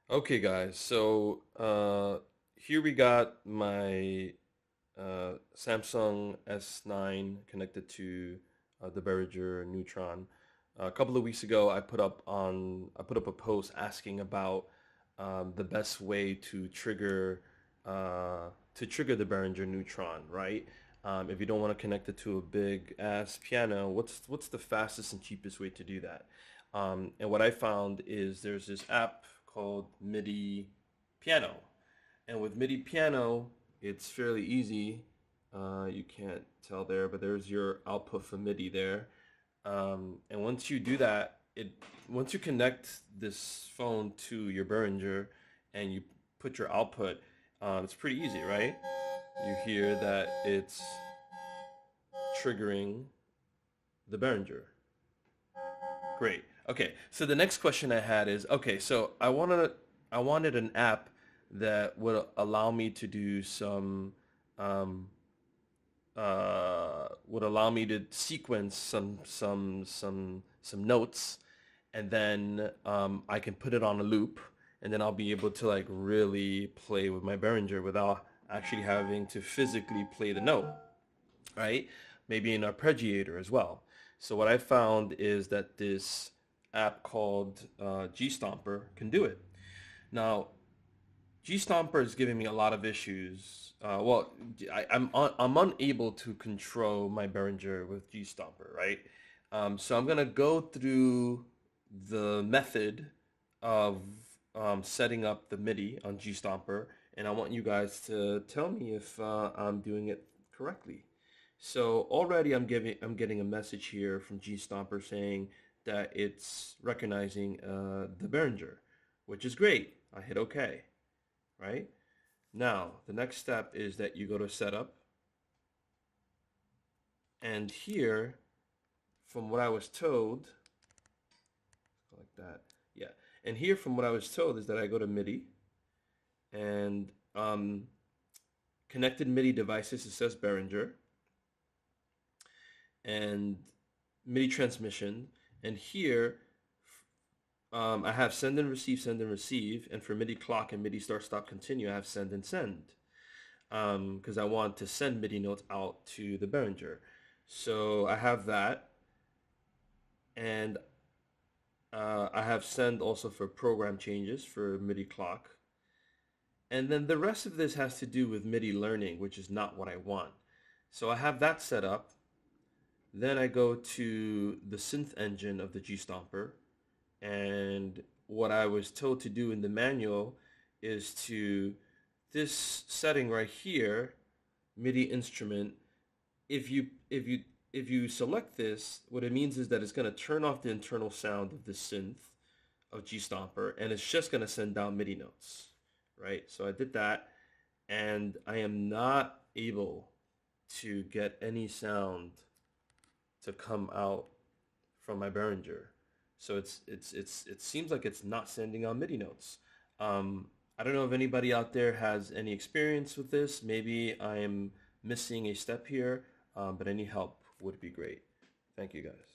Okay, guys, so here we got my Samsung S9 connected to the Behringer Neutron. A couple of weeks ago, I put up a post asking about the best way to trigger the Behringer Neutron, right? If you don't want to connect it to a big ass piano, what's the fastest and cheapest way to do that? And what I found is there's this app called MIDI Piano. And with MIDI Piano, it's fairly easy. You can't tell there, but there's your output for MIDI there. And once you do that, once you connect this phone to your Behringer and you put your output, it's pretty easy, right? You hear that it's triggering the Behringer. Great. Okay. So the next question I had is, okay, so I wanted an app that would allow me to do um, would allow me to sequence some notes, and then I can put it on a loop, and then I'll be able to like really play with my Behringer without actually having to physically play the note, right? Maybe an arpeggiator as well. So what I found is that this app called G Stomper can do it. Now, G Stomper is giving me a lot of issues. I'm unable to control my Behringer with G Stomper, right? So I'm gonna go through the method of setting up the MIDI on G Stomper, and I want you guys to tell me if I'm doing it correctly. So already I'm getting a message here from G Stomper saying that it's recognizing the Behringer, which is great. I hit OK, right? Now the next step is that you go to setup, and here, from what I was told, like that, yeah. And here, from what I was told, is that I go to MIDI and connected MIDI devices. It says Behringer and MIDI transmission, and here I have send and receive, and for MIDI clock and MIDI start stop continue, I have send and send because I want to send MIDI notes out to the Behringer. So I have that, and I have send also for program changes for MIDI clock. And then the rest of this has to do with MIDI learning, which is not what I want. So I have that set up. Then I go to the synth engine of the G Stomper, and what I was told to do in the manual is to this setting right here, MIDI instrument. If you select this, what it means is that it's going to turn off the internal sound of the synth of G Stomper, and it's just going to send down MIDI notes, right? So I did that, and I am not able to get any sound to come out from my Behringer. So it seems like it's not sending out MIDI notes. I don't know if anybody out there has any experience with this. Maybe I am missing a step here, but any help would be great. Thank you guys.